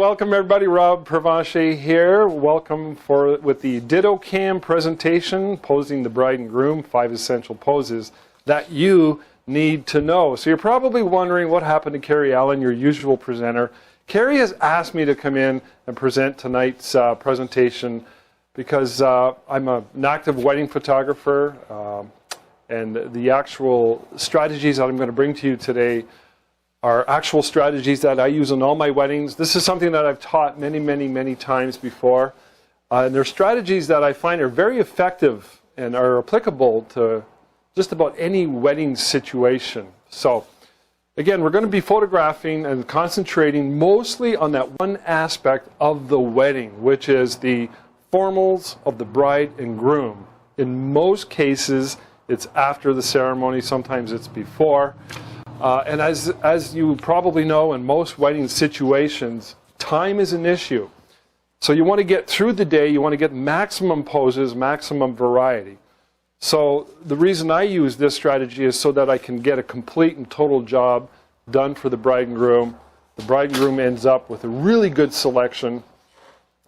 welcome everybody. Rob Pervache here. Welcome with the Ditto Cam presentation, posing the bride and groom, 5 essential poses that you need to know. So you're probably wondering what happened to Carrie Allen, your usual presenter. Carrie has asked me to come in and present tonight's presentation because I'm an active wedding photographer, and the actual strategies that I'm going to bring to you today are actual strategies that I use in all my weddings. This is something that I've taught many times before. And they're strategies that I find are very effective and are applicable to just about any wedding situation. So, again, we're going to be photographing and concentrating mostly on that one aspect of the wedding, which is the formals of the bride and groom. In most cases, it's after the ceremony. Sometimes it's before. And as you probably know, in most wedding situations, time is an issue. So you want to get through the day, you want to get maximum poses, maximum variety. So the reason I use this strategy is so that I can get a complete and total job done for the bride and groom. The bride and groom ends up with a really good selection.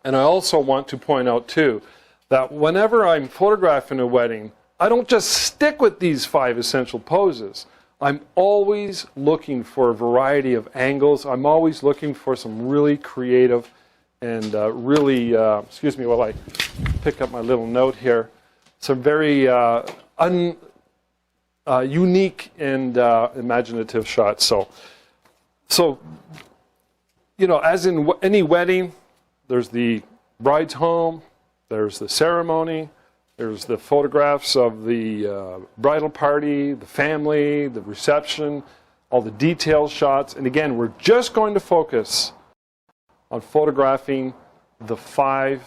And I also want to point out too, that whenever I'm photographing a wedding, I don't just stick with these 5 essential poses. I'm always looking for a variety of angles. I'm always looking for some really creative and excuse me while I pick up my little note here, some very unique and imaginative shots. So, you know, as in any wedding, there's the bride's home, there's the ceremony, there's the photographs of the bridal party, the family, the reception, all the detail shots. And again, we're just going to focus on photographing the 5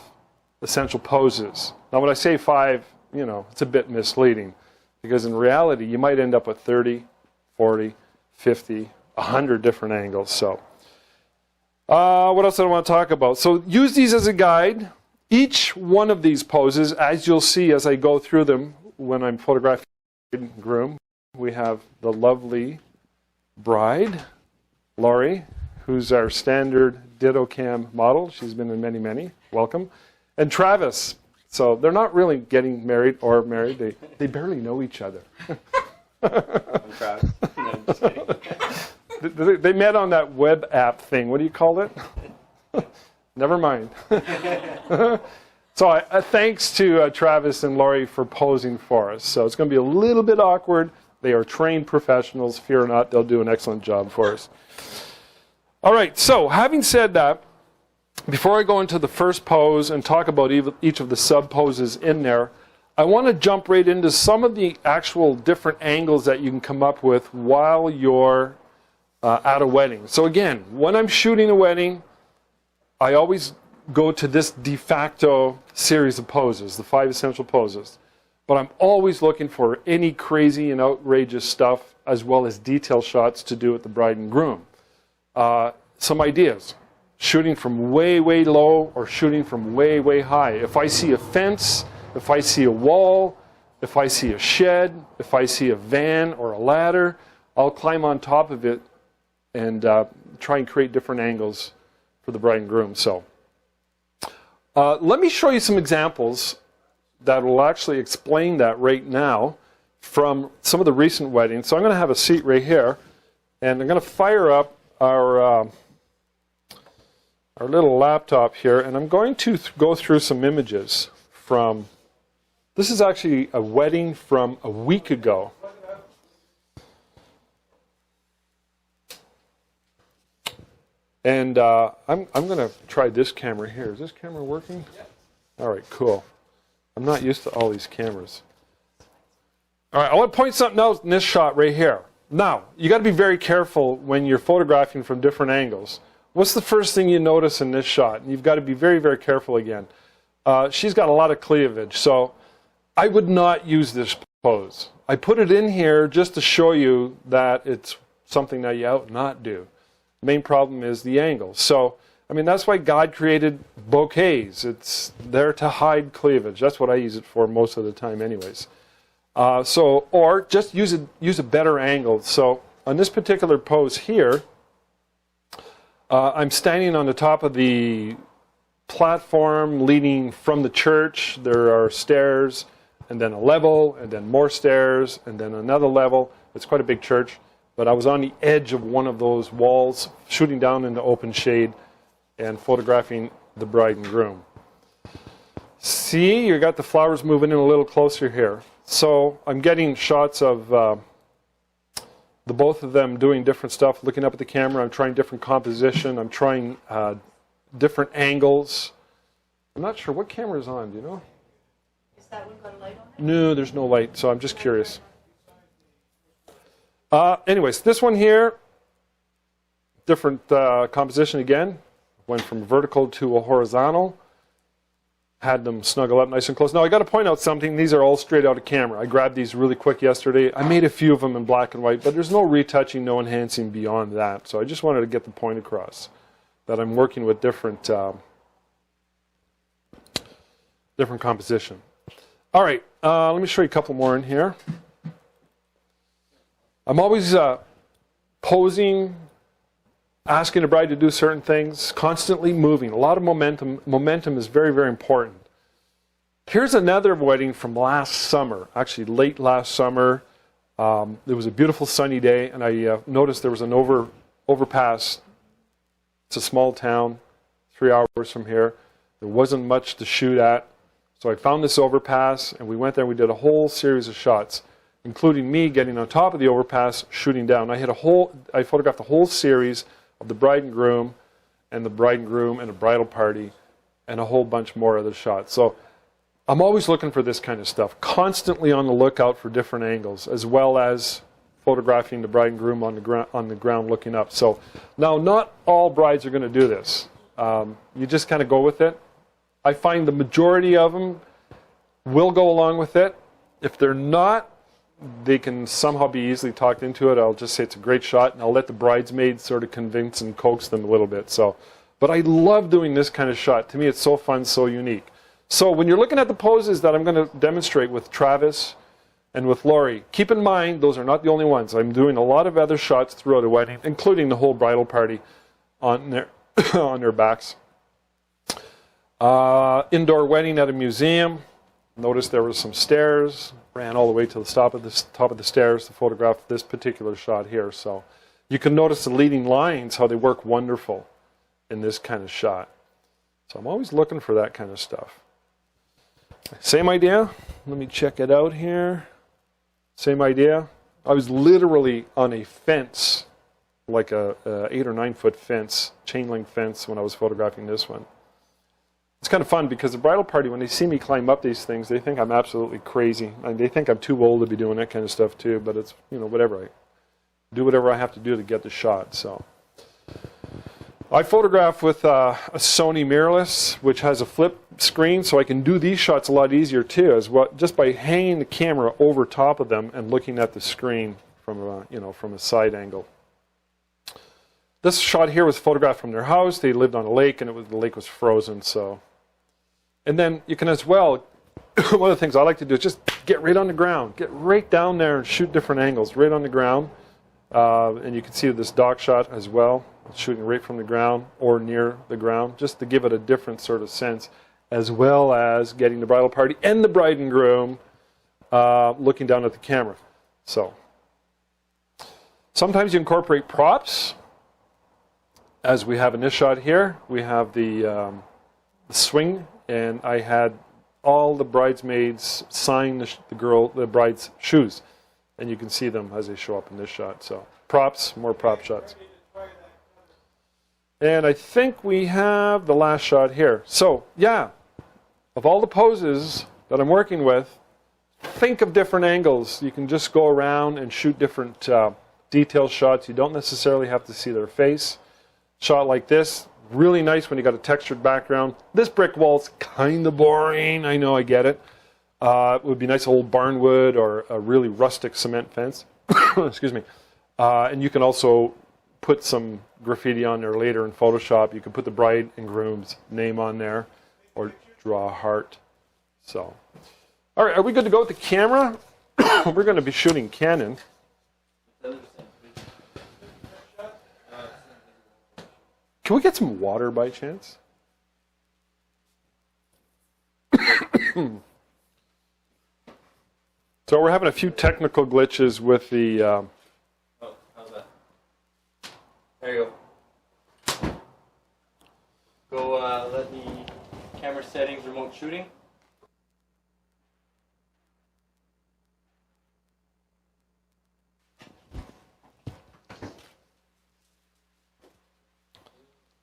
essential poses. Now, when I say 5, you know, it's a bit misleading, because in reality, you might end up with 30, 40, 50, 100 different angles. So, what else do I want to talk about? So, use these as a guide. Each one of these poses, as you'll see as I go through them when I'm photographing the bride and groom, we have the lovely bride, Laurie, who's our standard Ditto Cam model. She's been in many. Welcome. And Travis. So they're not really getting married or married. They barely know each other. I'm Travis. No, I'm just kidding. They met on that web app thing. What do you call it? Never mind. So thanks to Travis and Laurie for posing for us. So it's going to be a little bit awkward. They are trained professionals. Fear not, they'll do an excellent job for us. All right, so having said that, before I go into the first pose and talk about each of the sub-poses in there, I want to jump right into some of the actual different angles that you can come up with while you're at a wedding. So again, when I'm shooting a wedding, I always go to this de facto series of poses, the 5 essential poses. But I'm always looking for any crazy and outrageous stuff, as well as detail shots to do with the bride and groom. Some ideas. Shooting from way low or shooting from way high. If I see a fence, if I see a wall, if I see a shed, if I see a van or a ladder, I'll climb on top of it and try and create different angles for the bride and groom. So let me show you some examples that will actually explain that right now from some of the recent weddings. So I'm going to have a seat right here, and I'm going to fire up our little laptop here, and I'm going to go through some images from, this is actually a wedding from a week ago. And I'm going to try this camera here. Is this camera working? All right, cool. I'm not used to all these cameras. All right, I want to point something out in this shot right here. Now, you got to be very careful when you're photographing from different angles. What's the first thing you notice in this shot? And you've got to be very careful again. She's got a lot of cleavage, so I would not use this pose. I put it in here just to show you that it's something that you ought not do. The main problem is the angle. So, I mean, that's why God created bouquets. It's there to hide cleavage. That's what I use it for most of the time anyways. Or just use a better angle. So on this particular pose here, I'm standing on the top of the platform leading from the church. There are stairs, and then a level, and then more stairs, and then another level. It's quite a big church, but I was on the edge of one of those walls, shooting down into open shade and photographing the bride and groom. See, you got the flowers moving in a little closer here. So I'm getting shots of the both of them doing different stuff, looking up at the camera. I'm trying different composition. I'm trying different angles. I'm not sure what camera is on, do you know? Is that one got a light on it? No, there's no light, so I'm just curious. Anyways, this one here, different composition again. Went from vertical to a horizontal. Had them snuggle up nice and close. Now, I got to point out something. These are all straight out of camera. I grabbed these really quick yesterday. I made a few of them in black and white, but there's no retouching, no enhancing beyond that. So I just wanted to get the point across that I'm working with different composition. All right, let me show you a couple more in here. I'm always posing, asking a bride to do certain things, constantly moving. A lot of momentum. Momentum is very, very important. Here's another wedding from last summer, actually late last summer. It was a beautiful sunny day, and I noticed there was an overpass. It's a small town, 3 hours from here. There wasn't much to shoot at. So I found this overpass, and we went there and we did a whole series of shots, including me getting on top of the overpass, shooting down. I photographed a whole series of the bride and groom and a bridal party and a whole bunch more other shots. So I'm always looking for this kind of stuff, constantly on the lookout for different angles, as well as photographing the bride and groom on the ground looking up. So now, not all brides are going to do this. You just kind of go with it. I find the majority of them will go along with it. If they're not, they can somehow be easily talked into it. I'll just say it's a great shot, and I'll let the bridesmaids sort of convince and coax them a little bit. But I love doing this kind of shot. To me, it's so fun, so unique. So when you're looking at the poses that I'm going to demonstrate with Travis and with Lori, keep in mind those are not the only ones. I'm doing a lot of other shots throughout a wedding, including the whole bridal party on their on their backs. Indoor wedding at a museum. Notice there were some stairs. Ran all the way to the top of the stairs to photograph this particular shot here. So you can notice the leading lines, how they work wonderful in this kind of shot. So I'm always looking for that kind of stuff. Same idea. Let me check it out here. Same idea. I was literally on a fence, like a 8 or 9 foot fence, chain link fence, when I was photographing this one. It's kind of fun because the bridal party, when they see me climb up these things, they think I'm absolutely crazy. And they think I'm too old to be doing that kind of stuff too, but it's, whatever. I do whatever I have to do to get the shot. So I photograph with a Sony mirrorless, which has a flip screen, so I can do these shots a lot easier too, as well, just by hanging the camera over top of them and looking at the screen from a side angle. This shot here was photographed from their house. They lived on a lake, and the lake was frozen. So, and then you can as well. One of the things I like to do is just get right on the ground, get right down there, and shoot different angles right on the ground. And you can see this dock shot as well, shooting right from the ground or near the ground, just to give it a different sort of sense, as well as getting the bridal party and the bride and groom looking down at the camera. So sometimes you incorporate props. As we have in this shot here, we have the swing, and I had all the bridesmaids sign the bride's shoes, and you can see them as they show up in this shot. So props, more prop shots. And I think we have the last shot here. So yeah, of all the poses that I'm working with, think of different angles. You can just go around and shoot different detail shots. You don't necessarily have to see their face. Shot like this, really nice when you got a textured background. This brick wall's kind of boring. I know, I get it. It would be nice old barnwood or a really rustic cement fence. Excuse me. And you can also put some graffiti on there later in Photoshop. You can put the bride and groom's name on there or draw a heart. So, all right, are we good to go with the camera? We're going to be shooting Canon. Can we get some water by chance? So we're having a few technical glitches with the... Oh, how's that? There you go. Go let the camera settings, remote shooting.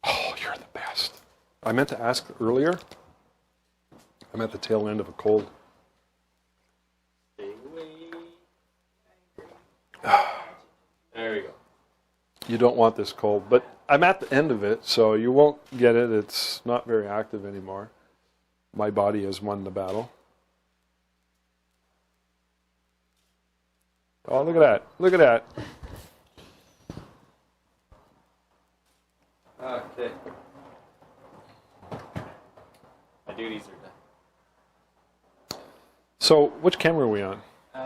Oh, you're the best. I meant to ask earlier. I'm at the tail end of a cold. Stay away. There we go. You don't want this cold, but I'm at the end of it, so you won't get it. It's not very active anymore. My body has won the battle. Oh, look at that. Look at that. Okay. My duties are done. So, which camera are we on? 3.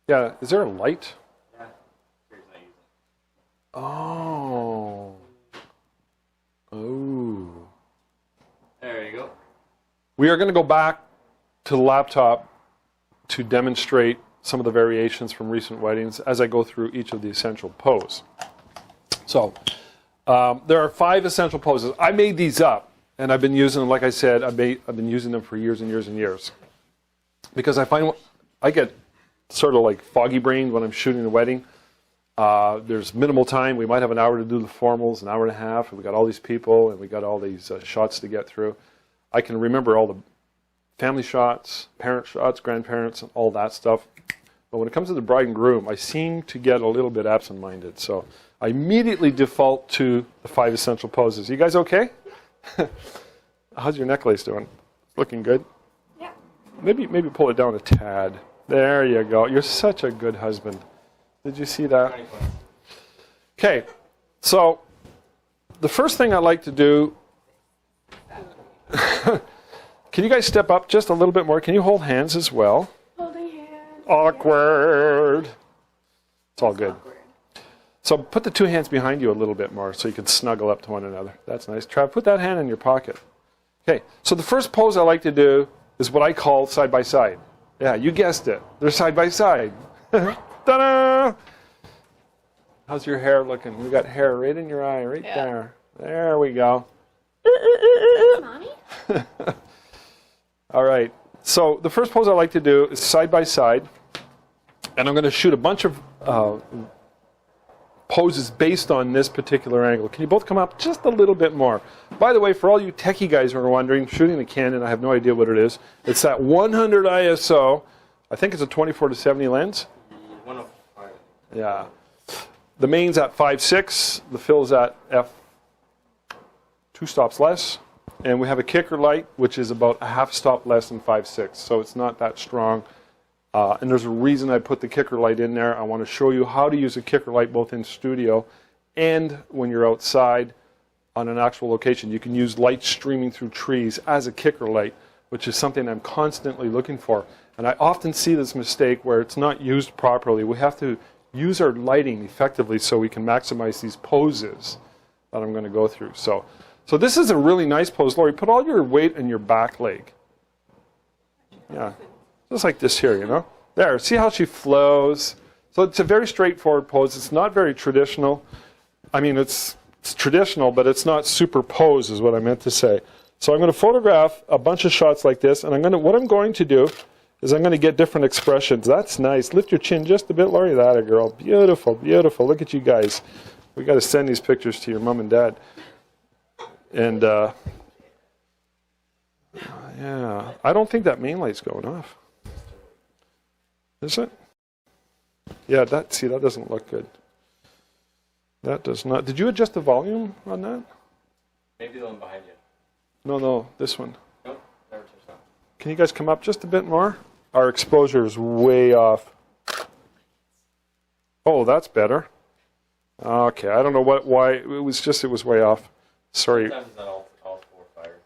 Yeah, is there a light? Yeah. Here's not using it. Oh. Oh. There you go. We are going to go back to the laptop to demonstrate some of the variations from recent weddings as I go through each of the essential poses. So, there are 5 essential poses. I made these up, and I've been using them, like I said, I've been using them for years and years and years. Because I find I get sort of like foggy brained when I'm shooting a wedding. There's minimal time. We might have an hour to do the formals, an hour and a half, and we got all these people, and we got all these shots to get through. I can remember all the family shots, parent shots, grandparents, and all that stuff. But when it comes to the bride and groom, I seem to get a little bit absent-minded. So I immediately default to the 5 essential poses. You guys okay? How's your necklace doing? Looking good? Yeah. Maybe pull it down a tad. There you go. You're such a good husband. Did you see that? Okay, so the first thing I like to do, can you guys step up just a little bit more? Can you hold hands as well? Holding hands. Awkward. It's all good. So put the 2 hands behind you a little bit more so you can snuggle up to one another. That's nice. Trav, put that hand in your pocket. Okay, so the first pose I like to do is what I call side by side. Yeah, you guessed it. They're side by side. Ta-da! How's your hair looking? We got hair right in your eye, right there. There we go. Mommy? All right. So the first pose I like to do is side by side, and I'm going to shoot a bunch of poses based on this particular angle. Can you both come up just a little bit more? By the way, for all you techie guys who are wondering, shooting a Canon, I have no idea what it is. It's that 100 ISO. I think it's a 24-70 lens. 105. Yeah. The main's at 5.6. The fill's at f 2 stops less. And we have a kicker light, which is about a half stop less than 5.6. So it's not that strong. And there's a reason I put the kicker light in there. I want to show you how to use a kicker light both in studio and when you're outside on an actual location. You can use light streaming through trees as a kicker light, which is something I'm constantly looking for. And I often see this mistake where it's not used properly. We have to use our lighting effectively so we can maximize these poses that I'm going to go through. So this is a really nice pose. Lori, put all your weight in your back leg. Yeah, just like this here, you know. There, see how she flows? So it's a very straightforward pose. It's not very traditional. I mean, it's traditional, but it's not superposed is what I meant to say. So I'm going to photograph a bunch of shots like this, and what I'm going to do is I'm going to get different expressions. That's nice. Lift your chin just a bit, Lori. That a girl. Beautiful, beautiful. Look at you guys. We got to send these pictures to your mom and dad. And yeah, I don't think that main light's going off. Is it? Yeah, that doesn't look good. That does not. Did you adjust the volume on that? Maybe the one behind you. No, this one. Nope, never touched that. Can you guys come up just a bit more? Our exposure is way off. Oh, that's better. Okay, I don't know why. It was way off. Sorry. Sometimes it's not all 4 fires.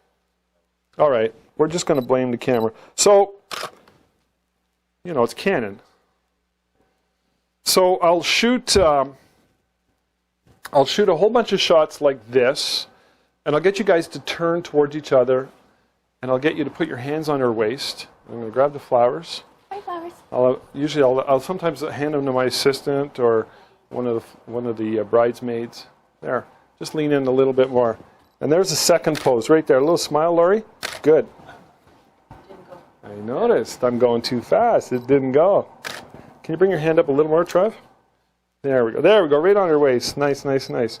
All right, we're just going to blame the camera. So, it's Canon. So I'll shoot I'll shoot a whole bunch of shots like this, and I'll get you guys to turn towards each other, and I'll get you to put your hands on her waist. I'm going to grab the flowers. Hi, flowers. I'll sometimes hand them to my assistant or one of the bridesmaids. There, just lean in a little bit more. And there's the second pose right there. A little smile, Lori. Good. I noticed. I'm going too fast. It didn't go. Can you bring your hand up a little more, Trev? There we go. There we go. Right on her waist. Nice, nice, nice.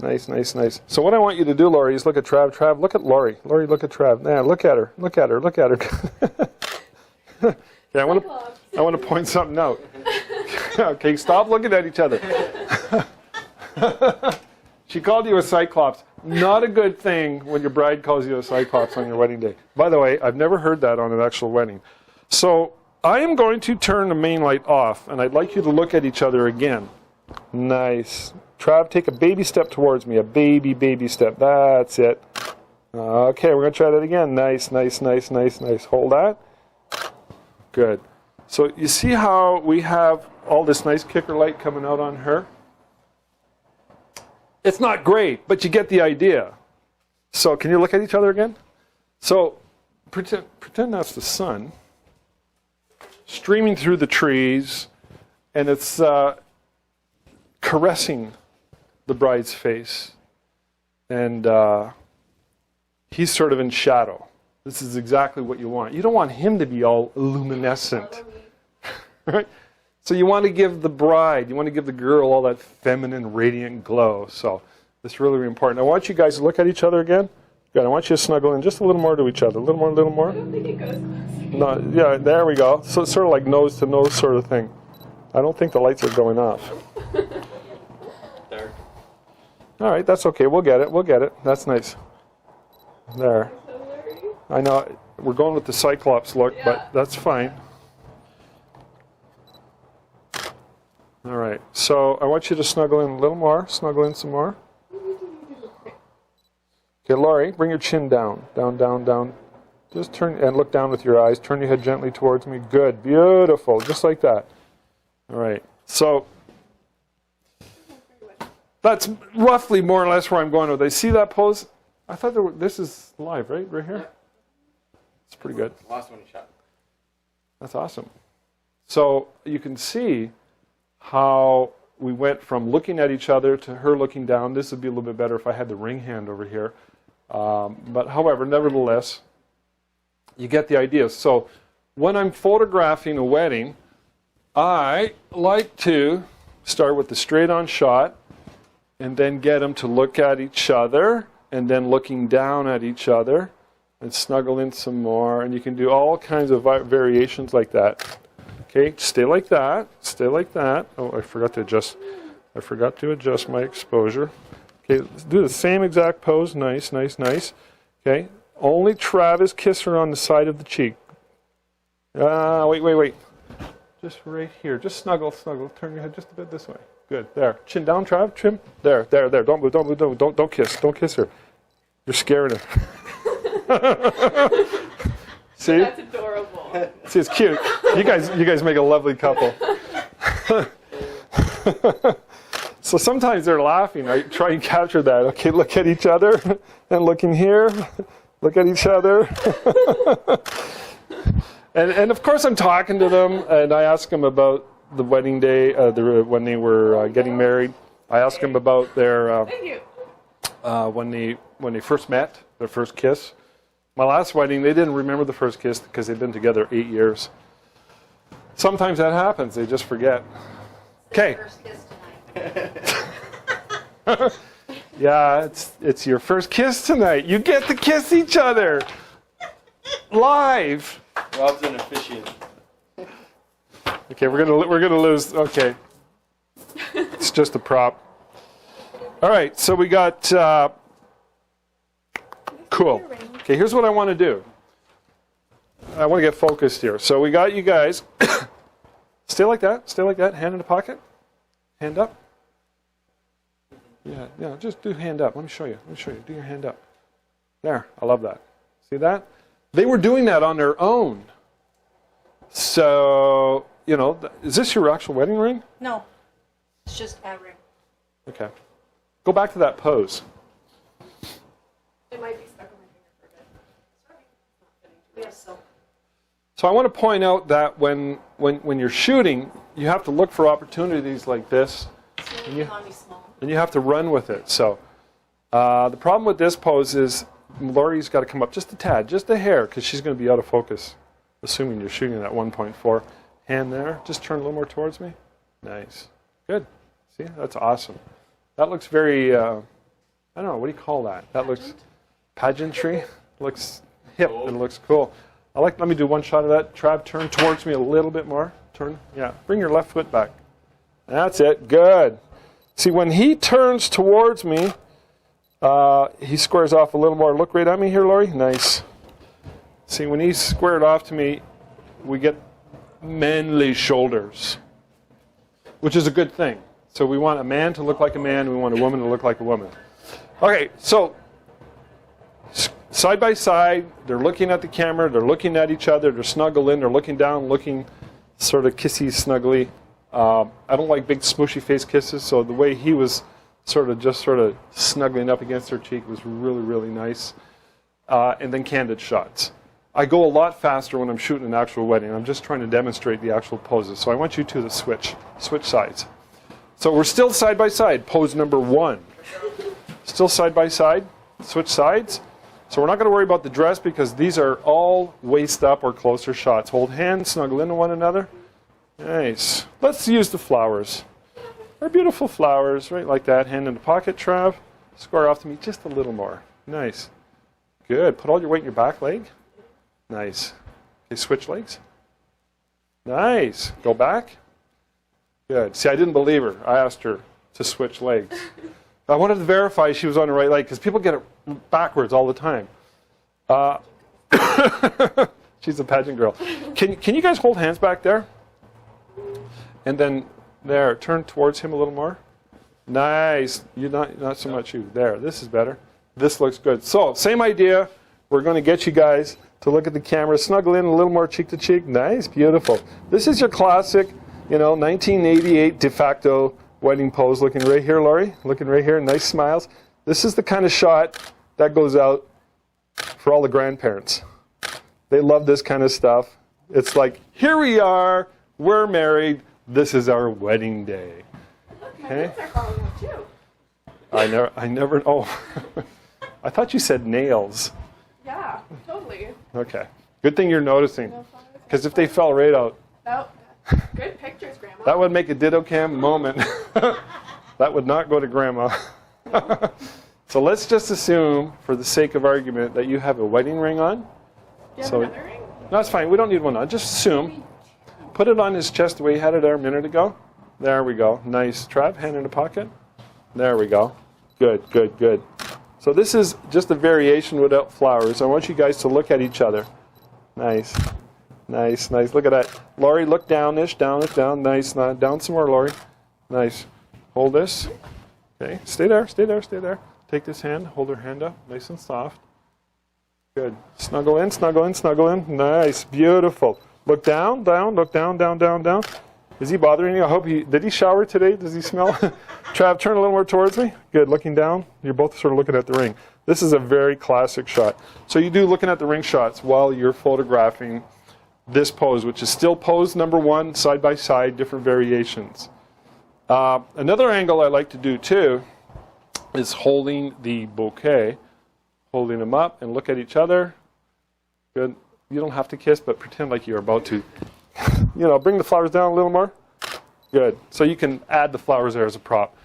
Nice, nice, nice. So what I want you to do, Lori, is look at Trev. Trev, look at Lori. Lori, look at Trev. There, look at her. Look at her. Look at her. Yeah, I want to point something out. Okay, stop looking at each other. She called you a cyclops. Not a good thing when your bride calls you a cyclops on your wedding day. By the way, I've never heard that on an actual wedding. So I am going to turn the main light off, and I'd like you to look at each other again. Nice. Trav, take a baby step towards me. A baby step. That's it. Okay, we're going to try that again. Nice, nice, nice, nice, nice. Hold that. Good. So you see how we have all this nice kicker light coming out on her? It's not great, but you get the idea. So can you look at each other again? So pretend that's the sun streaming through the trees, and it's caressing the bride's face. And he's sort of in shadow. This is exactly what you want. You don't want him to be all luminescent. Right? So you want to give the bride, you want to give the girl all that feminine, radiant glow. So it's really, really important. I want you guys to look at each other again. Good. I want you to snuggle in just a little more to each other. A little more, a little more. I don't think it goes close. No, yeah, there we go. So it's sort of like nose to nose sort of thing. I don't think the lights are going off. There. All right, that's okay. We'll get it. We'll get it. That's nice. There. So blurry. I know we're going with the Cyclops look, Yeah. but that's fine. All right, so I want you to snuggle in a little more. Snuggle in some more. Okay, Laurie, bring your chin down. Down, down, down. Just turn and look down with your eyes. Turn your head gently towards me. Good, beautiful, just like that. All right, so that's roughly more or less where I'm going with it. See that pose? I thought this is live, right? Right here? It's pretty good. Last one you shot. That's awesome. So you can see how we went from looking at each other to her looking down. This would be a little bit better if I had the ring hand over here. But however, nevertheless, you get the idea. So when I'm photographing a wedding, I like to start with the straight-on shot and then get them to look at each other and then looking down at each other and snuggle in some more. And you can do all kinds of variations like that. Okay, stay like that. Stay like that. Oh, I forgot to adjust my exposure. Okay, let's do the same exact pose. Nice, nice, nice. Okay, only Travis kiss her on the side of the cheek. Wait. Just right here. Just snuggle. Turn your head just a bit this way. Good. There. Chin down, Trav. Trim. There. Don't move. Don't kiss. Don't kiss her. You're scaring her. See? That's adorable. See, it's cute. You guys make a lovely couple. So sometimes they're laughing. I try and capture that. Okay, look at each other and looking here. Look at each other. and of course I'm talking to them and I ask them about the wedding day, when they were getting married. I ask them about their Thank you. when they first met, their first kiss. My last wedding, they didn't remember the first kiss because they'd been together 8 years. Sometimes that happens. They just forget. Okay. First kiss tonight. Yeah, it's your first kiss tonight. You get to kiss each other live. Rob's an officiant. Okay, we're gonna lose. Okay, it's just a prop. All right, so we got cool. Okay, here's what I want to do. I want to get focused here. So we got you guys. Stay like that. Stay like that. Hand in the pocket. Hand up. Yeah. Just do hand up. Let me show you. Do your hand up. There. I love that. See that? They were doing that on their own. So, is this your actual wedding ring? No, it's just a ring. Okay. Go back to that pose. It might be stuck on my finger for a bit. Sorry. It's not fitting. We have silk. So I want to point out that when you're shooting, you have to look for opportunities like this, So you want to be small. and you have to run with it. So the problem with this pose is Lori's got to come up just a tad, just a hair, because she's going to be out of focus, assuming you're shooting at 1.4. Hand there. Just turn a little more towards me. Nice. Good. See, that's awesome. That looks very, I don't know, what do you call that? That looks pageantry. Looks hip and looks cool. Let me do one shot of that. Trav, turn towards me a little bit more. Turn. Yeah. Bring your left foot back. That's it. Good. See, when he turns towards me, he squares off a little more. Look right at me here, Lori. Nice. See, when he's squared off to me, we get manly shoulders, which is a good thing. So we want a man to look like a man. We want a woman to look like a woman. Okay, so side by side, they're looking at the camera. They're looking at each other. They're snuggled in. They're looking down, looking sort of kissy, snuggly. I don't like big smooshy face kisses, so the way he was sort of snuggling up against her cheek was really, really nice. And then candid shots. I go a lot faster when I'm shooting an actual wedding. I'm just trying to demonstrate the actual poses. So I want you two to switch sides. So we're still side by side, pose number 1. Still side by side, switch sides. So we're not going to worry about the dress because these are all waist up or closer shots. Hold hands, snuggle into one another. Nice. Let's use the flowers. They're beautiful flowers, right like that. Hand in the pocket, Trav. Square off to me just a little more. Nice. Good. Put all your weight in your back leg. Nice. Okay, switch legs. Nice. Go back. Good. See, I didn't believe her. I asked her to switch legs. I wanted to verify she was on the right leg because people get it backwards all the time. She's a pageant girl. Can you guys hold hands back there? And then there, turn towards him a little more. Nice. You not so much you. There. This is better. This looks good. So, same idea. We're going to get you guys to look at the camera, snuggle in a little more cheek to cheek. Nice, beautiful. This is your classic, 1988 de facto wedding pose. Looking right here, Lori. Looking right here. Nice smiles. This is the kind of shot that goes out for all the grandparents. They love this kind of stuff. It's like, here we are. We're married. This is our wedding day. Look, my Okay. nails are falling out too. I never. Oh, I thought you said nails. Yeah, totally. Okay. Good thing you're noticing. No flowers. Because if they fell right out, Good pictures, Grandma. that would make a ditto cam moment. That would not go to Grandma. So let's just assume, for the sake of argument, that you have a wedding ring on. Do you have so- another ring? No, that's fine. We don't need one on. Just assume. Put it on his chest the way he had it there a minute ago. There we go. Nice. Trav, hand in the pocket. There we go. Good, good, good. So this is just a variation without flowers. I want you guys to look at each other. Nice. Nice, nice. Look at that. Lori, look downish, downish, down. Nice. Down some more, Lori. Nice. Hold this. Okay. Stay there, stay there, stay there. Take this hand. Hold her hand up. Nice and soft. Good. Snuggle in, snuggle in, snuggle in. Nice. Beautiful. Look down, down, look down, down, down, down. Is he bothering you? I hope did he shower today? Does he smell? Trav, turn a little more towards me. Good, looking down. You're both sort of looking at the ring. This is a very classic shot. So you do looking at the ring shots while you're photographing this pose, which is still pose number 1, side by side, different variations. Another angle I like to do too is holding the bouquet, holding them up and look at each other. Good. You don't have to kiss, but pretend like you're about to. Bring the flowers down a little more. Good. So you can add the flowers there as a prop.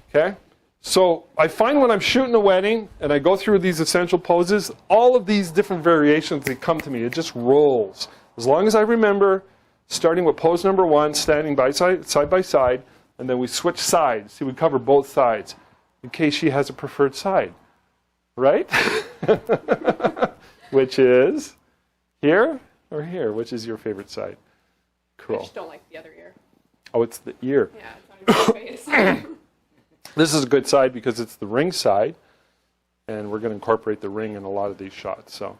Okay? So I find when I'm shooting a wedding and I go through these essential poses, all of these different variations, they come to me. It just rolls. As long as I remember, starting with pose number 1, standing side by side, and then we switch sides. See, we cover both sides in case she has a preferred side. Right? Which is here or here? Which is your favorite side? I Cool. just don't like the other ear. Oh, it's the ear. Yeah, it's on your face. This is a good side because it's the ring side, and we're going to incorporate the ring in a lot of these shots. So,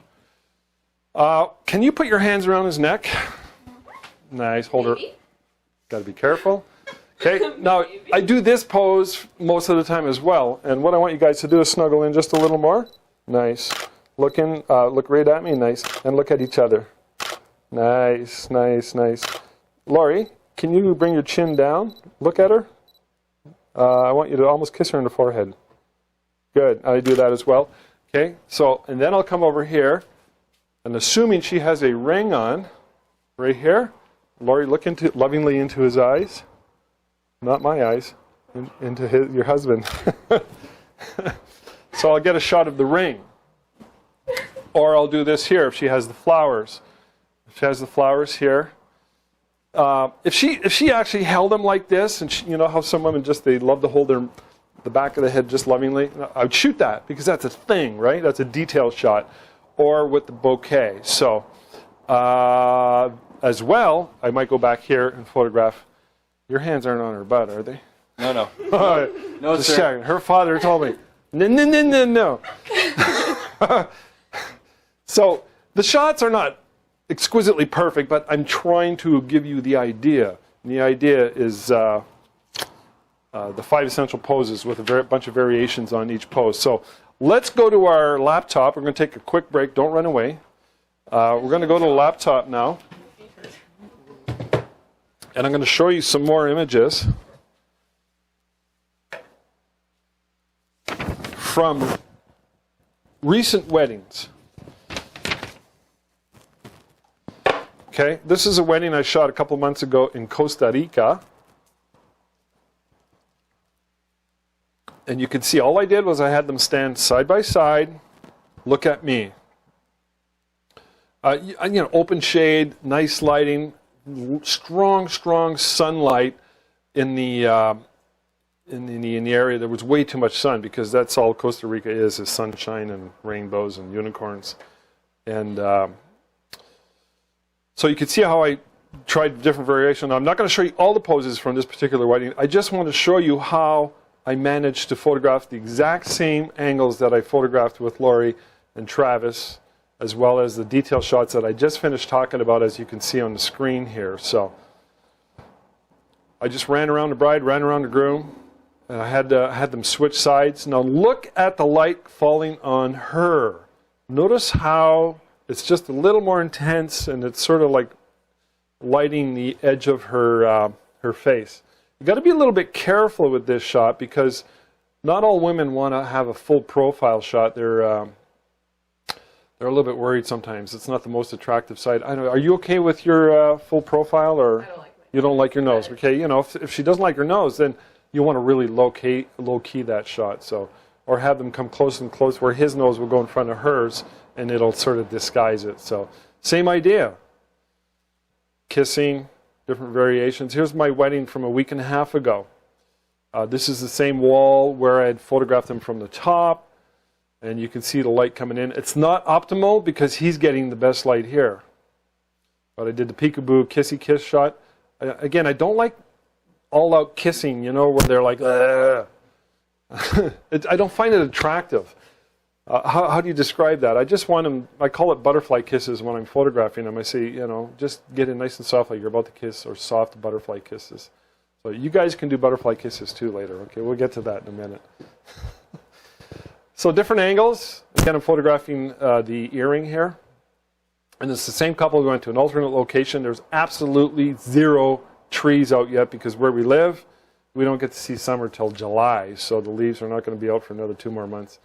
can you put your hands around his neck? Nice. Hold her. Maybe. Got to be careful. Okay, now I do this pose most of the time as well, and what I want you guys to do is snuggle in just a little more. Nice. Look right at me, nice, and look at each other. Nice, nice, nice. Laurie, can you bring your chin down? Look at her. I want you to almost kiss her in the forehead. Good, I do that as well. Okay, so, and then I'll come over here, and assuming she has a ring on, right here, Laurie, look lovingly into his eyes. Not my eyes, into your husband. So I'll get a shot of the ring. Or I'll do this here if she has the flowers. If she has the flowers here. If she actually held them like this, and you know how some women they love to hold the back of the head just lovingly, I would shoot that because that's a thing, right? That's a detailed shot. Or with the bouquet. So as well, I might go back here and photograph. Your hands aren't on her butt, are they? No, no. No, just checking. Her father told me, no. So the shots are not exquisitely perfect, but I'm trying to give you the idea. And the idea is the 5 essential poses with a bunch of variations on each pose. So let's go to our laptop. We're going to take a quick break. Don't run away. We're going to go to the laptop now. And I'm going to show you some more images from recent weddings. Okay, this is a wedding I shot a couple months ago in Costa Rica. And you can see all I did was I had them stand side by side, look at me. Open shade, nice lighting. Strong sunlight in the area. There was way too much sun because that's all Costa Rica is sunshine and rainbows and unicorns. And so you can see how I tried different variations. I'm not going to show you all the poses from this particular wedding. I just want to show you how I managed to photograph the exact same angles that I photographed with Laurie and Travis, as well as the detail shots that I just finished talking about, as you can see on the screen here. So I just ran around the bride, ran around the groom, and I had them switch sides. Now look at the light falling on her. Notice how it's just a little more intense, and it's sort of like lighting the edge of her face. You've got to be a little bit careful with this shot because not all women want to have a full profile shot. They're a little bit worried sometimes. It's not the most attractive side. I don't know. Are you okay with your full profile, or I don't like you don't like your nose? Okay, if she doesn't like her nose, then you want to really low key that shot. So, or have them come close and close where his nose will go in front of hers, and it'll sort of disguise it. So, same idea. Kissing, different variations. Here's my wedding from a week and a half ago. This is the same wall where I had photographed them from the top. And you can see the light coming in. It's not optimal because he's getting the best light here. But I did the peekaboo kissy kiss shot. Again, I don't like all out kissing, where they're like, I don't find it attractive. How do you describe that? I just want them, I call it butterfly kisses when I'm photographing them. I say, just get it nice and soft like you're about to kiss, or soft butterfly kisses. So you guys can do butterfly kisses too later. Okay, we'll get to that in a minute. So different angles. Again, I'm photographing the earring here. And it's the same couple going to an alternate location. There's absolutely zero trees out yet because where we live, we don't get to see summer till July. So the leaves are not going to be out for another 2 more months.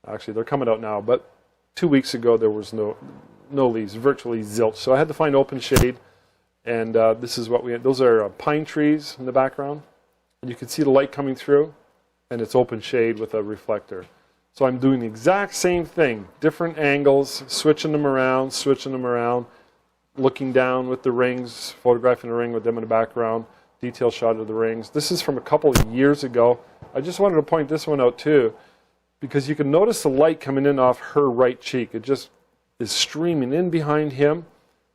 Actually, they're coming out now. But 2 weeks ago, there was no leaves, virtually zilch. So I had to find open shade. And this is what we had. Those are pine trees in the background. And you can see the light coming through. And it's open shade with a reflector. So I'm doing the exact same thing, different angles, switching them around, looking down with the rings, photographing the ring with them in the background, detail shot of the rings. This is from a couple of years ago. I just wanted to point this one out too, because you can notice the light coming in off her right cheek. It just is streaming in behind him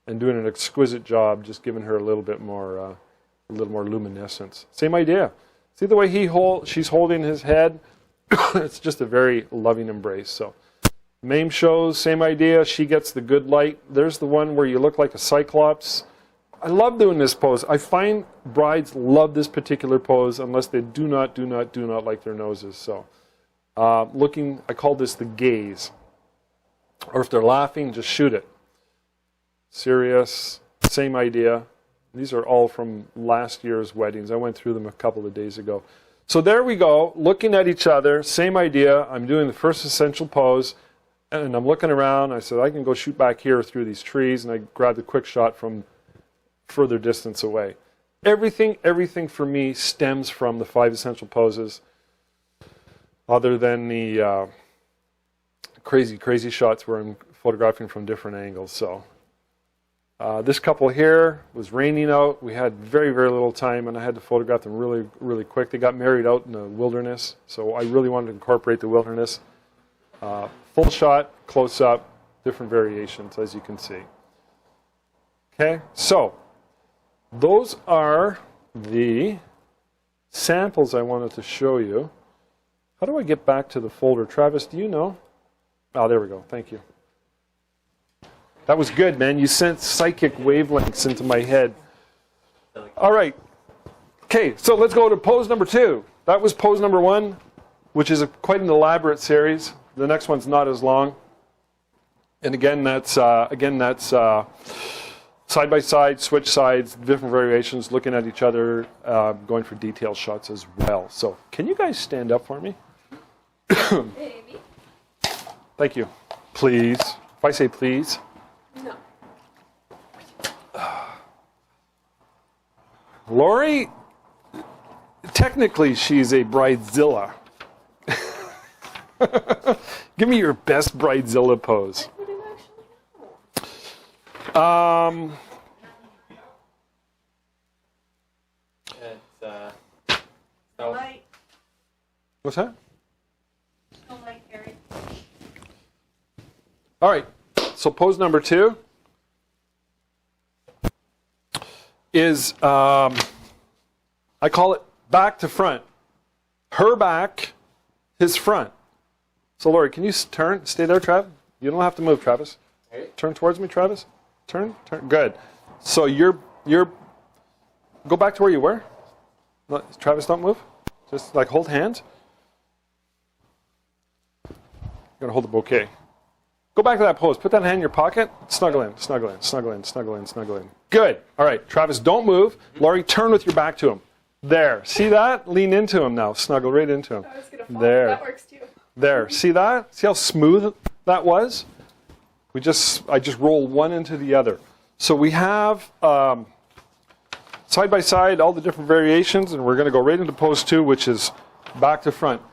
and doing an exquisite job, just giving her a little more luminescence. Same idea. See the way she's holding his head? It's just a very loving embrace. So, MAME shows, same idea. She gets the good light. There's the one where you look like a cyclops. I love doing this pose. I find brides love this particular pose unless they do not like their noses. So I call this the gaze. Or if they're laughing, just shoot it. Serious, same idea. These are all from last year's weddings. I went through them a couple of days ago. So there we go, looking at each other, same idea. I'm doing the first essential pose, and I'm looking around. I said, I can go shoot back here through these trees, and I grabbed a quick shot from further distance away. Everything for me stems from the 5 essential poses, other than the crazy shots where I'm photographing from different angles. So this couple here was raining out. We had very little time, and I had to photograph them really quick. They got married out in the wilderness, so I really wanted to incorporate the wilderness. Full shot, close up, different variations, as you can see. Okay, so those are the samples I wanted to show you. How do I get back to the folder? Travis, do you know? Oh, there we go. Thank you. That was good, man. You sent psychic wavelengths into my head. All right. Okay, so let's go to pose number 2. That was pose number 1, which is quite an elaborate series. The next one's not as long. And again, that's side by side, switch sides, different variations, looking at each other, going for detail shots as well. So, can you guys stand up for me? Maybe. Thank you. Please. If I say please. No. Lori, technically she's a bridezilla. Give me your best bridezilla pose. What do you actually know? Light. What's that? No light, Harry. All right. So pose number 2 is, I call it back to front. Her back, his front. So Lori, can you turn? Stay there, Travis. You don't have to move, Travis. Okay. Turn towards me, Travis. Turn. Good. So you're. Go back to where you were. Travis, don't move. Just like hold hands. You're gonna hold the bouquet. Go back to that pose. Put that hand in your pocket. Snuggle in. Good. All right, Travis, don't move. Laurie, turn with your back to him. There. See that? Lean into him now. Snuggle right into him. I was gonna fall. There. That works too. There. See that? See how smooth that was? I just rolled one into the other. So we have side by side all the different variations, and we're going to go right into pose 2, which is back to front.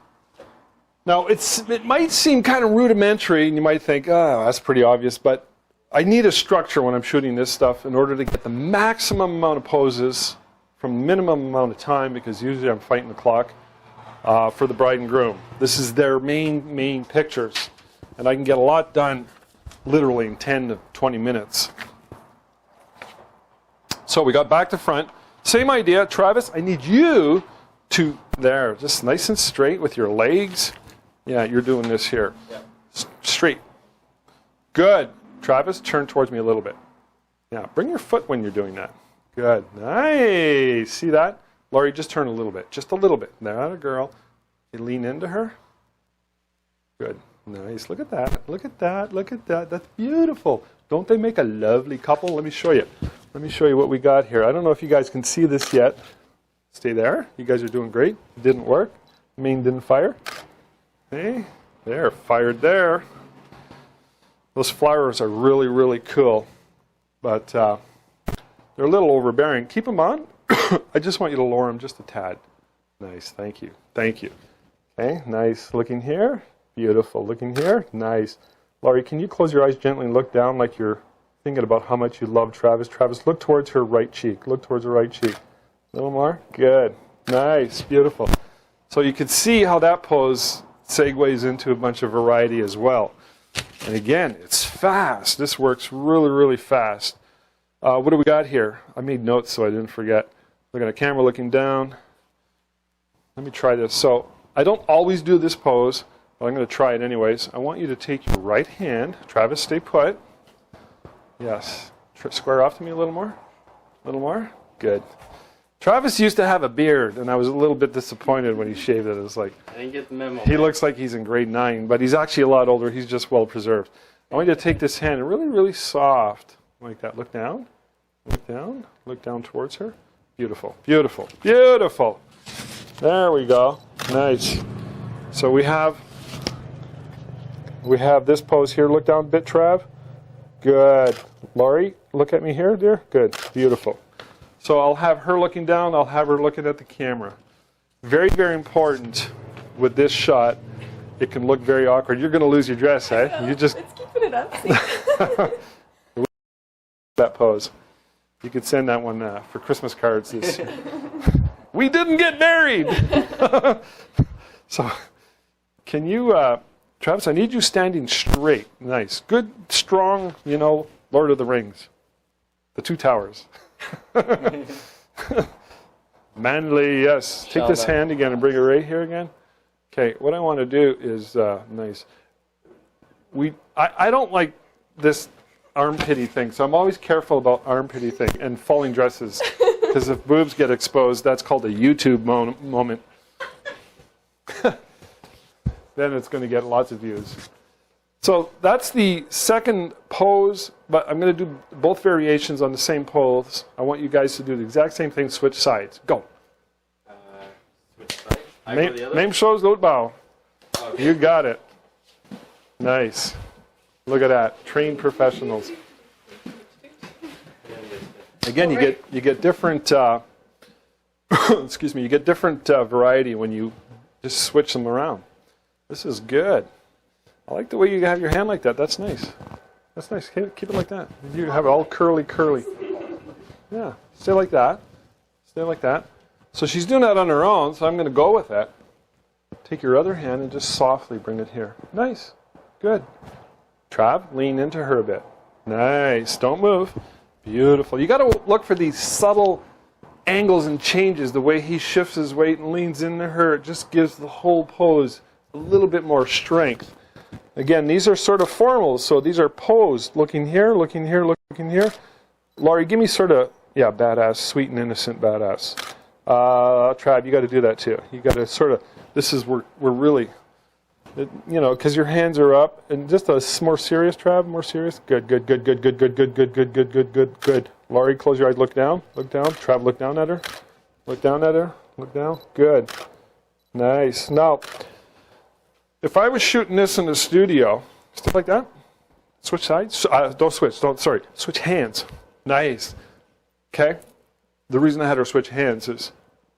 Now, it might seem kind of rudimentary, and you might think, oh, that's pretty obvious, but I need a structure when I'm shooting this stuff in order to get the maximum amount of poses from minimum amount of time, because usually I'm fighting the clock for the bride and groom. This is their main pictures, and I can get a lot done literally in 10 to 20 minutes. So we got back to front. Same idea. Travis, I need you to, there, just nice and straight with your legs. Yeah, you're doing this here. Yep. Straight. Good. Travis, turn towards me a little bit. Yeah, bring your foot when you're doing that. Good. Nice. See that? Laurie, just turn a little bit. Just a little bit. There, girl. You lean into her. Good. Nice. Look at that. Look at that. Look at that. That's beautiful. Don't they make a lovely couple? Let me show you. Let me show you what we got here. I don't know if you guys can see this yet. Stay there. You guys are doing great. It didn't work. Main didn't fire. Hey, there. Fired there. Those flowers are really cool. But they're a little overbearing. Keep them on. I just want you to lower them just a tad. Nice. Thank you. Thank you. Okay. Nice. Looking here. Beautiful. Looking here. Nice. Laurie, can you close your eyes gently and look down like you're thinking about how much you love Travis? Travis, look towards her right cheek. Look towards her right cheek. A little more. Good. Nice. Beautiful. So you can see how that pose segues into a bunch of variety as well. And again, it's fast. This works really fast. What do we got here? I made notes so I didn't forget. Look at the camera looking down. Let me try this. So I don't always do this pose, but I'm going to try it anyways. I want you to take your right hand. Travis, stay put. Yes. Square off to me a little more. A little more? Good. Travis used to have a beard, and I was a little bit disappointed when he shaved it. It was like, I didn't get the memo. he looks like he's in grade 9, but he's actually a lot older. He's just well preserved. I want you to take this hand and really, really soft, like that. Look down. Look down. Look down towards her. Beautiful. Beautiful. Beautiful. There we go. Nice. So we have this pose here. Look down a bit, Trav. Good. Laurie, look at me here, dear. Good. Beautiful. So I'll have her looking down. I'll have her looking at the camera. Very, very important with this shot. It can look very awkward. You're going to lose your dress, eh? You just It's keeping it up. See? that pose. You could send that one for Christmas cards. This. We didn't get married. So, can you, Travis? I need you standing straight. Nice, good, strong. You know, Lord of the Rings, the two towers. Manly, yes. Take this hand again and bring it right here again. Okay, what I want to do is nice. I don't like this armpity thing, so I'm always careful about armpity thing and falling dresses, because if boobs get exposed, that's called a YouTube moment. Then it's going to get lots of views. So that's the second pose, but I'm going to do both variations on the same pose. I want you guys to do the exact same thing, switch sides. Go. Switch sides. I go the other? Name shows, don't bow. Okay. You got it. Nice. Look at that. Trained professionals. Again, you get different. Excuse me. You get different variety when you just switch them around. This is good. I like the way you have your hand like that. That's nice. That's nice. Keep it like that. You have it all curly, curly. Yeah. Stay like that. Stay like that. So she's doing that on her own, so I'm going to go with that. Take your other hand and just softly bring it here. Nice. Good. Trav, lean into her a bit. Nice. Don't move. Beautiful. You got to look for these subtle angles and changes. The way he shifts his weight and leans into her, it just gives the whole pose a little bit more strength. Again, these are sort of formals, so these are posed. Looking here, looking here, looking here. Laurie, give me sort of, yeah, badass, sweet and innocent badass. Trav, you got to do that too. You got to sort of, this is, we're really, you know, because your hands are up, and just a more serious, Trav, more serious. Good, good, good, good, good, good, good, good, good, good, good, good, good. Laurie, close your eyes, look down, look down. Trav, look down at her. Look down at her, look down. Good. Nice. Now, if I was shooting this in the studio, stuff like that, switch sides. Don't switch. Sorry. Switch hands. Nice. Okay. The reason I had her switch hands is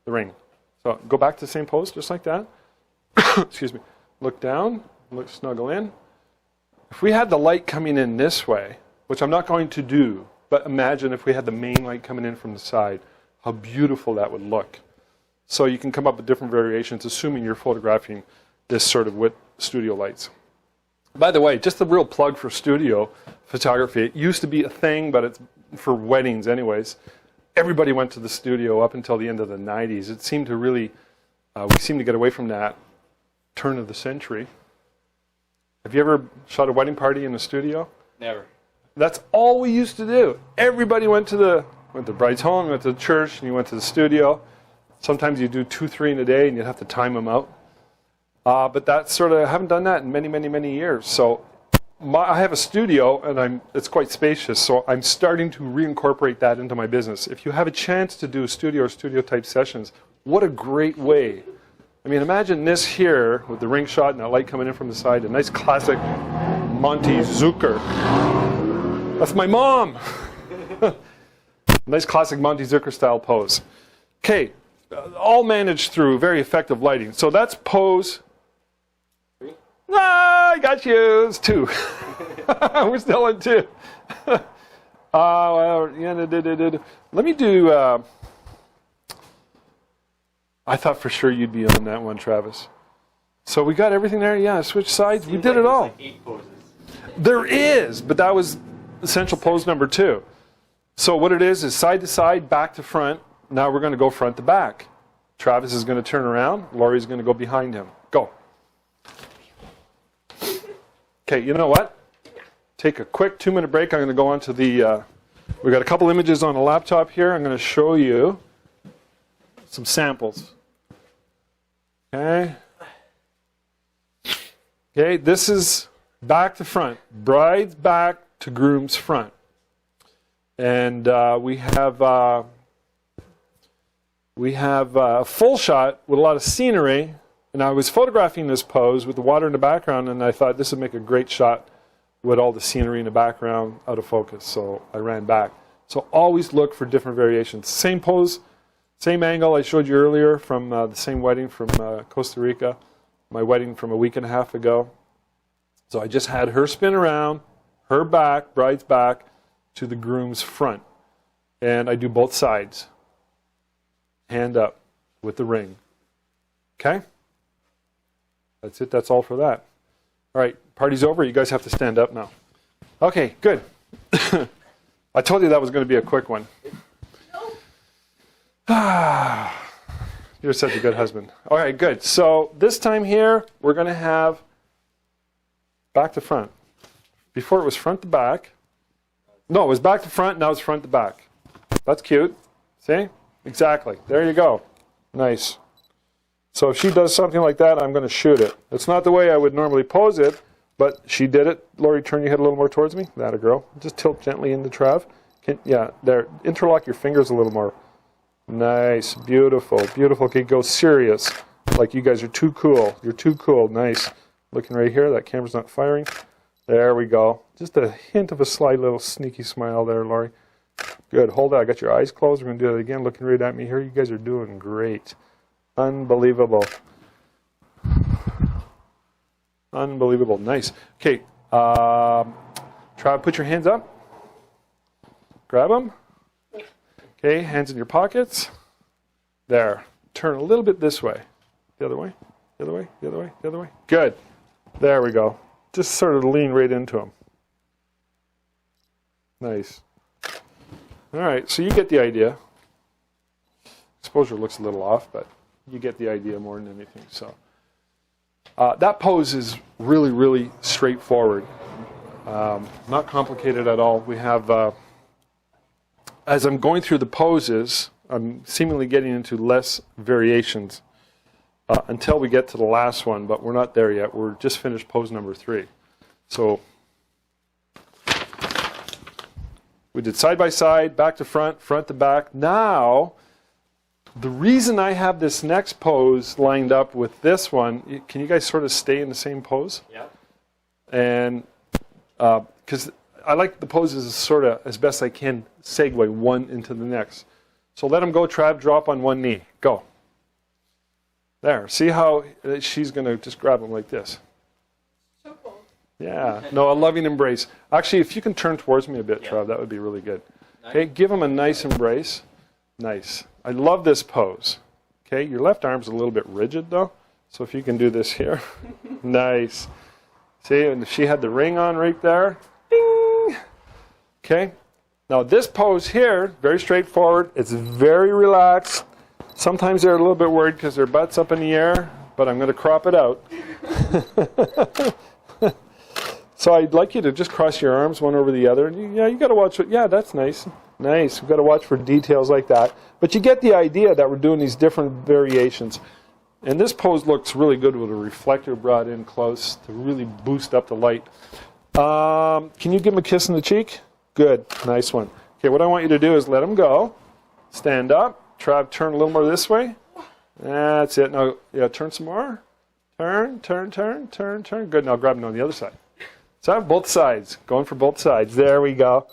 the ring. So go back to the same pose, just like that. Excuse me. Look down. Look, snuggle in. If we had the light coming in this way, which I'm not going to do, but imagine if we had the main light coming in from the side, how beautiful that would look. So you can come up with different variations, assuming you're photographing this sort of with studio lights. By the way, just a real plug for studio photography. It used to be a thing, but it's for weddings anyways. Everybody went to the studio up until the end of the 90s. It seemed to really, we seemed to get away from that turn of the century. Have you ever shot a wedding party in a studio? Never. That's all we used to do. Everybody went to the bride's home, went to the church, and you went to the studio. Sometimes you do 2, 3 in a day, and you'd have to time them out. But that's sort of, I haven't done that in many, many, many years. So I have a studio, and it's quite spacious, so I'm starting to reincorporate that into my business. If you have a chance to do studio or studio-type sessions, what a great way. I mean, imagine this here with the ring shot and that light coming in from the side, a nice classic Monty Zucker. That's my mom! Nice classic Monty Zucker style pose. Okay, all managed through very effective lighting. So that's pose. I got you. It's 2. We're still at 2. Let me do. I thought for sure you'd be on that one, Travis. So we got everything there. Yeah, switch sides. We did it all. Like 8 poses. There is, but that was essential pose number 2. So what it is side to side, back to front. Now we're going to go front to back. Travis is going to turn around. Laurie's going to go behind him. Go. Okay, you know what? Take a quick 2-minute break. I'm going to go on to the We got a couple images on a laptop here. I'm going to show you some samples. Okay. Okay, this is back to front. Bride's back to groom's front. And we have a full shot with a lot of scenery. And I was photographing this pose with the water in the background, and I thought this would make a great shot with all the scenery in the background out of focus. So I ran back. So always look for different variations. Same pose, same angle I showed you earlier from the same wedding from Costa Rica, my wedding from a week and a half ago. So I just had her spin around, her back, bride's back, to the groom's front. And I do both sides. Hand up with the ring. Okay? That's it. That's all for that. All right. Party's over. You guys have to stand up now. Okay. Good. I told you that was going to be a quick one. You're such a good husband. All right. Good. So this time here, we're going to have back to front. Before it was front to back. No, it was back to front. Now it's front to back. That's cute. See? Exactly. There you go. Nice. So if she does something like that, I'm going to shoot it. It's not the way I would normally pose it, but she did it. Lori, turn your head a little more towards me. That a girl. Just tilt gently into Trav. Yeah, there. Interlock your fingers a little more. Nice. Beautiful. Beautiful. Okay, go serious. Like you guys are too cool. You're too cool. Nice. Looking right here. That camera's not firing. There we go. Just a hint of a slight little sneaky smile there, Lori. Good. Hold on. I got your eyes closed. We're going to do that again. Looking right at me here. You guys are doing great. Unbelievable. Unbelievable. Nice. Okay. Trav, put your hands up. Grab them. Okay. Hands in your pockets. There. Turn a little bit this way. The other way. The other way. The other way. The other way. Good. There we go. Just sort of lean right into them. Nice. All right. So you get the idea. Exposure looks a little off, but you get the idea more than anything. So that pose is really, really straightforward. Not complicated at all. We have, as I'm going through the poses, I'm seemingly getting into less variations until we get to the last one, but we're not there yet. We're just finished pose number 3. So we did side by side, back to front, front to back. Now, the reason I have this next pose lined up with this one, can you guys sort of stay in the same pose? Yeah. And because I like the poses sort of, as best I can, segue one into the next. So let them go, Trav, drop on one knee. Go. There. See how she's going to just grab them like this. So cool. Yeah. No, a loving embrace. Actually, if you can turn towards me a bit, Trav, that would be really good. Okay, give them a nice embrace. Nice. I love this pose. Okay, your left arm's a little bit rigid though, so if you can do this here. Nice. See, and she had the ring on right there. Ding! Okay, now this pose here, very straightforward. It's very relaxed. Sometimes they're a little bit worried because their butt's up in the air, but I'm going to crop it out. So I'd like you to just cross your arms one over the other. Yeah, you got to watch it. Yeah, that's nice. Nice. We've got to watch for details like that. But you get the idea that we're doing these different variations. And this pose looks really good with a reflector brought in close to really boost up the light. Can you give him a kiss in the cheek? Good. Nice one. Okay, what I want you to do is let him go. Stand up. Trav, turn a little more this way. That's it. Now, yeah, turn some more. Turn, turn, turn, turn, turn. Good. Now grab him on the other side. So both sides. Going for both sides. There we go.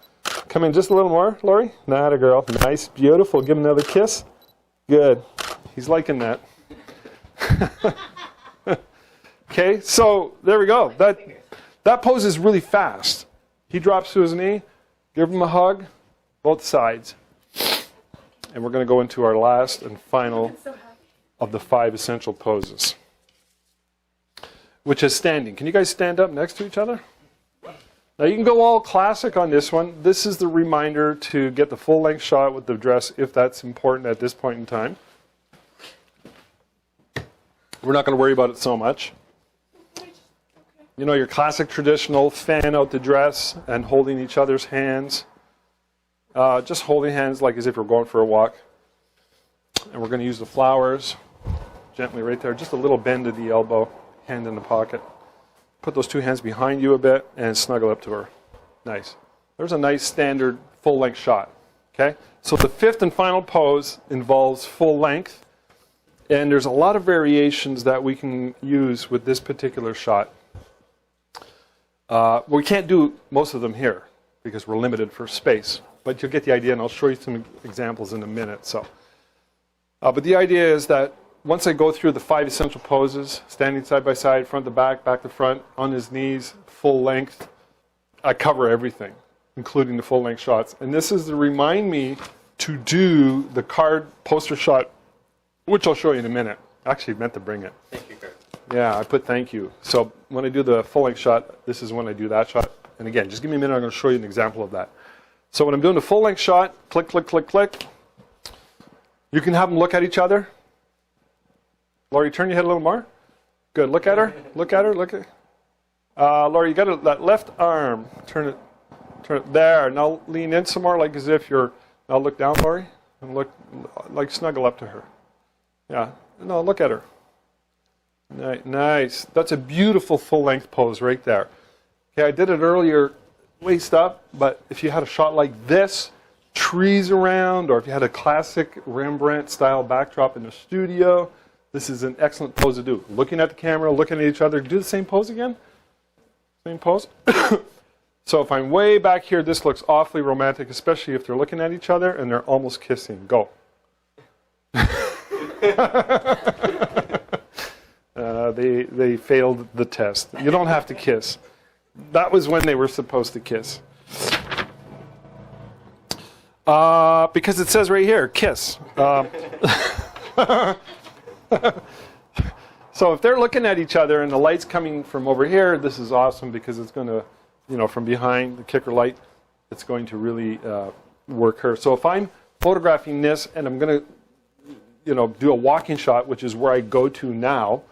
Come in just a little more, Lori. Not a girl. Nice. Beautiful. Give him another kiss. Good. He's liking that. Okay, so there we go. That pose is really fast. He drops to his knee. Give him a hug. Both sides. And we're going to go into our last and final of the 5 essential poses, which is standing. Can you guys stand up next to each other? Now you can go all classic on this one. This is the reminder to get the full length shot with the dress if that's important at this point in time. We're not going to worry about it so much. You know, your classic traditional fan out the dress and holding each other's hands. Just holding hands like as if we're going for a walk. And we're going to use the flowers gently right there. Just a little bend of the elbow, hand in the pocket. Put those two hands behind you a bit and snuggle up to her. Nice. There's a nice standard full-length shot. Okay? So the fifth and final pose involves full length. And there's a lot of variations that we can use with this particular shot. We can't do most of them here because we're limited for space. But you'll get the idea, and I'll show you some examples in a minute. So, but the idea is that once I go through the 5 essential poses, standing side by side, front to back, back to front, on his knees, full length, I cover everything, including the full length shots. And this is to remind me to do the card poster shot, which I'll show you in a minute. Actually, meant to bring it. Thank you, Greg. Yeah, I put thank you. So when I do the full length shot, this is when I do that shot. And again, just give me a minute, I'm going to show you an example of that. So when I'm doing the full length shot, click, click, click, click. You can have them look at each other. Laurie, turn your head a little more. Good. Look at her. Look at her. Look at. Laurie, you got that left arm. Turn it. Turn it there. Now lean in some more, like as if you're. Now look down, Laurie, and look, like snuggle up to her. Yeah. No, look at her. Nice. That's a beautiful full-length pose right there. Okay, I did it earlier, waist up, but if you had a shot like this, trees around, or if you had a classic Rembrandt-style backdrop in the studio, this is an excellent pose to do. Looking at the camera, looking at each other. Do the same pose again. Same pose. So if I'm way back here, this looks awfully romantic, especially if they're looking at each other and they're almost kissing. Go. They failed the test. You don't have to kiss. That was when they were supposed to kiss. Because it says right here, kiss. So if they're looking at each other and the light's coming from over here, this is awesome because it's going to, from behind the kicker light, it's going to really work her. So if I'm photographing this and I'm going to, do a walking shot, which is where I go to now,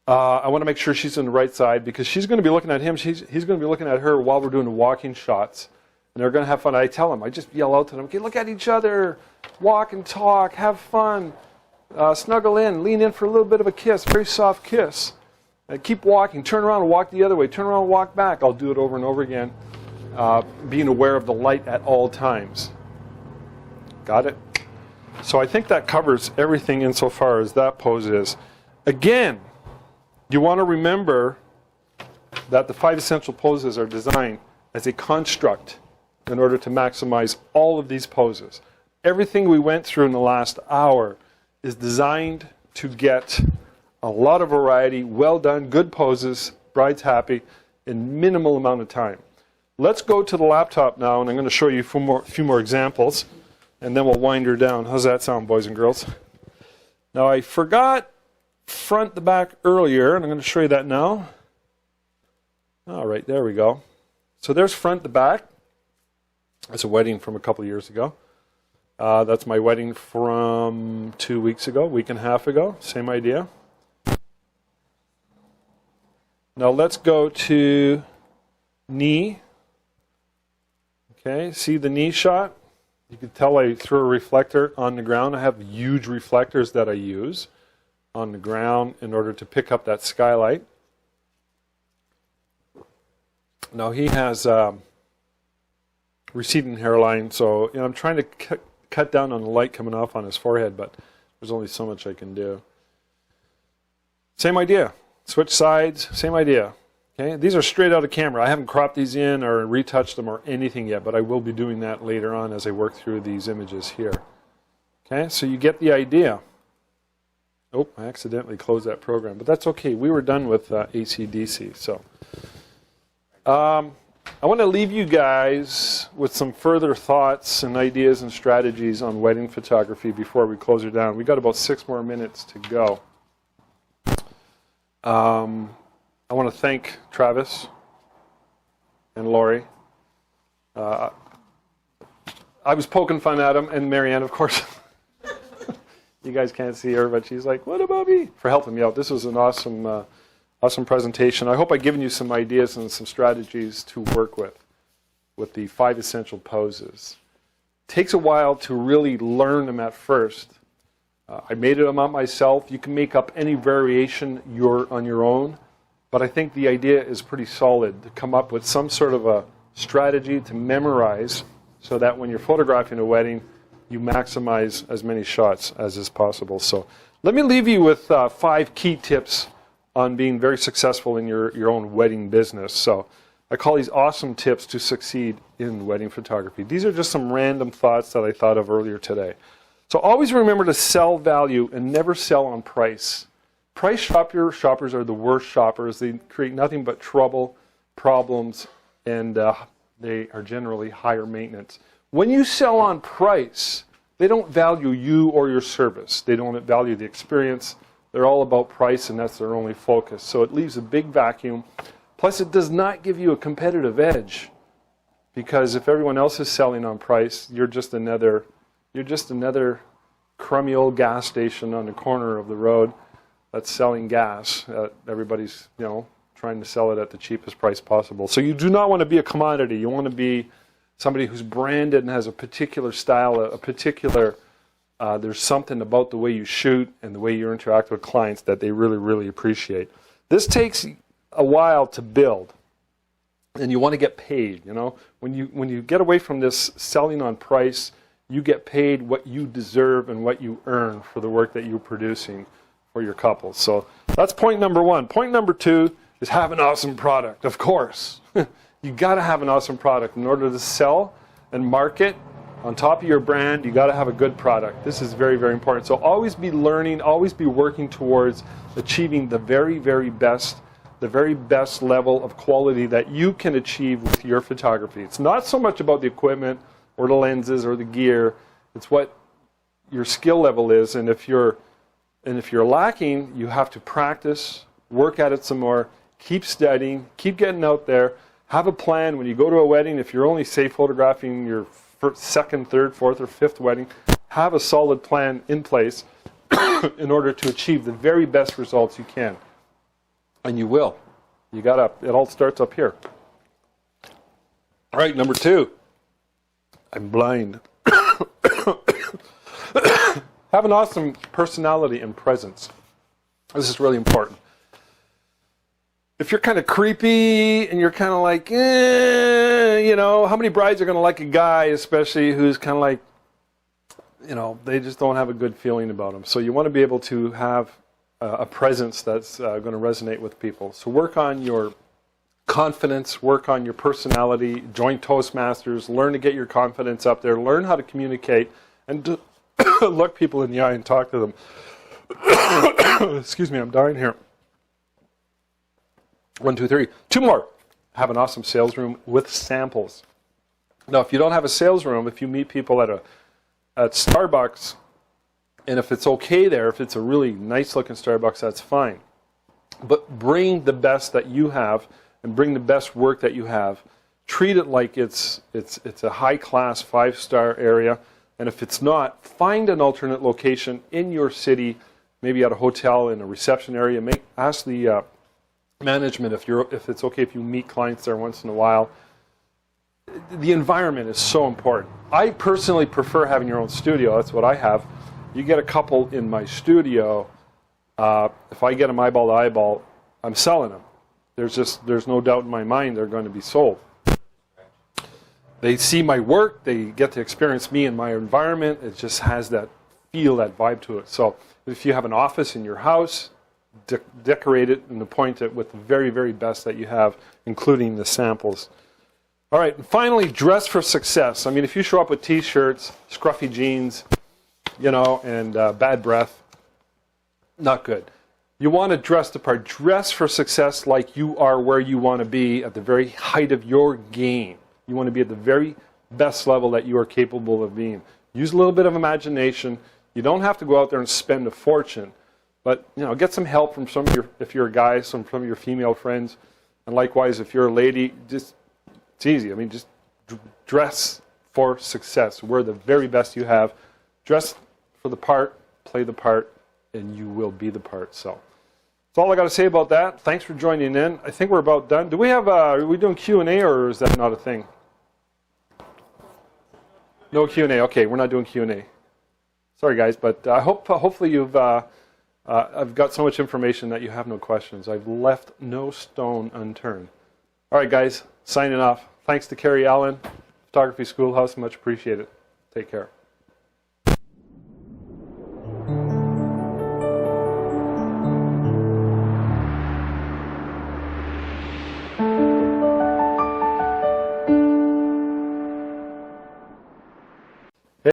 I want to make sure she's on the right side because she's going to be looking at him. He's going to be looking at her while we're doing the walking shots. And they're going to have fun. I tell them, I just yell out to them, okay, look at each other, walk and talk, have fun, snuggle in, lean in for a little bit of a kiss, very soft kiss. Keep walking, turn around and walk the other way, turn around and walk back. I'll do it over and over again, being aware of the light at all times. Got it? So I think that covers everything insofar as that pose is. Again, you want to remember that the 5 essential poses are designed as a construct in order to maximize all of these poses. Everything we went through in the last hour is designed to get a lot of variety, well done, good poses, bride's happy, in minimal amount of time. Let's go to the laptop now, and I'm going to show you a few more examples, and then we'll wind her down. How's that sound, boys and girls? Now, I forgot front to back earlier, and I'm going to show you that now. All right, there we go. So there's front to back. That's a wedding from a couple years ago. That's my wedding from 2 weeks ago, week and a half ago. Same idea. Now let's go to knee. Okay, see the knee shot? You can tell I threw a reflector on the ground. I have huge reflectors that I use on the ground in order to pick up that skylight. Now he has receding hairline, so I'm trying to cut down on the light coming off on his forehead, but there's only so much I can do. Same idea. Switch sides, same idea. Okay, these are straight out of camera. I haven't cropped these in or retouched them or anything yet, but I will be doing that later on as I work through these images here. Okay, so you get the idea. Oh, I accidentally closed that program, but that's okay. We were done with AC/DC, so. I want to leave you guys with some further thoughts and ideas and strategies on wedding photography before we close her down. We got about 6 more minutes to go. I want to thank Travis and Laurie. I was poking fun at him, and Marianne, of course. You guys can't see her, but she's like, what about me? For helping me out. This was an awesome awesome presentation. I hope I've given you some ideas and some strategies to work with the 5 essential poses. takes a while to really learn them at first. I made them up myself. You can make up any variation on your own, but I think the idea is pretty solid to come up with some sort of a strategy to memorize so that when you're photographing a wedding, you maximize as many shots as is possible. So let me leave you with 5 key tips on being very successful in your own wedding business. So I call these awesome tips to succeed in wedding photography. These are just some random thoughts that I thought of earlier today. So always remember to sell value and never sell on price. Price shoppers are the worst shoppers. They create nothing but trouble, problems, and they are generally higher maintenance. When you sell on price, they don't value you or your service. They don't value the experience. They're all about price, and that's their only focus. So it leaves a big vacuum. Plus, it does not give you a competitive edge, because if everyone else is selling on price, you're just another crummy old gas station on the corner of the road that's selling gas. Everybody's, trying to sell it at the cheapest price possible. So you do not want to be a commodity. You want to be somebody who's branded and has a particular style, there's something about the way you shoot and the way you interact with clients that they really, really appreciate. This takes a while to build, and you want to get paid. When you get away from this selling on price, you get paid what you deserve and what you earn for the work that you're producing for your couples. So that's point number 1. Point number 2 is have an awesome product. Of course, you got to have an awesome product in order to sell and market. On top of your brand, you got to have a good product. This is very, very important. So always be learning, always be working towards achieving the very, very best level of quality that you can achieve with your photography. It's not so much about the equipment or the lenses or the gear. It's what your skill level is, and if you're lacking, you have to practice, work at it some more, keep studying, keep getting out there, have a plan when you go to a wedding. If you're only, say, photographing your second, third, fourth, or fifth wedding, have a solid plan in place in order to achieve the very best results you can. And you will. It all starts up here. All right, number 2. I'm blind. Have an awesome personality and presence. This is really important. If you're kind of creepy and you're kind of like, how many brides are going to like a guy, especially who's kind of like, they just don't have a good feeling about him. So you want to be able to have a presence that's going to resonate with people. So work on your confidence, work on your personality, join Toastmasters, learn to get your confidence up there, learn how to communicate, and look people in the eye and talk to them. Excuse me, I'm dying here. 1, 2, 3. 2 more. Have an awesome sales room with samples. Now, if you don't have a sales room, if you meet people at Starbucks, and if it's okay there, if it's a really nice looking Starbucks, that's fine. But bring the best that you have and bring the best work that you have. Treat it like it's a high class 5-star area. And if it's not, find an alternate location in your city, maybe at a hotel in a reception area. Ask the management if it's okay if you meet clients there once in a while. The environment is so important. I personally prefer having your own studio. That's what I have. You get a couple in my studio. If I get them eyeball to eyeball, I'm selling them. There's no doubt in my mind they're going to be sold. They see my work. They get to experience me in my environment. It just has that feel, that vibe to it. So if you have an office in your house, decorate it and appoint it with the very, very best that you have, including the samples. All right, and finally, dress for success. I mean, if you show up with T-shirts, scruffy jeans, and bad breath, not good. You want to dress the part. Dress for success like you are where you want to be at the very height of your game. You want to be at the very best level that you are capable of being. Use a little bit of imagination. You don't have to go out there and spend a fortune. But, get some help from if you're a guy, some of your female friends. And likewise, if you're a lady, it's easy. I mean, just dress for success. Wear the very best you have. Dress for the part, play the part, and you will be the part. So that's all I got to say about that. Thanks for joining in. I think we're about done. Do we have, are we doing Q&A or is that not a thing? No Q&A. Okay, we're not doing Q&A. Sorry, guys, but I hopefully you've. I've got so much information that you have no questions. I've left no stone unturned. All right, guys, signing off. Thanks to Carrie Allen, Photography Schoolhouse. Much appreciated. Take care.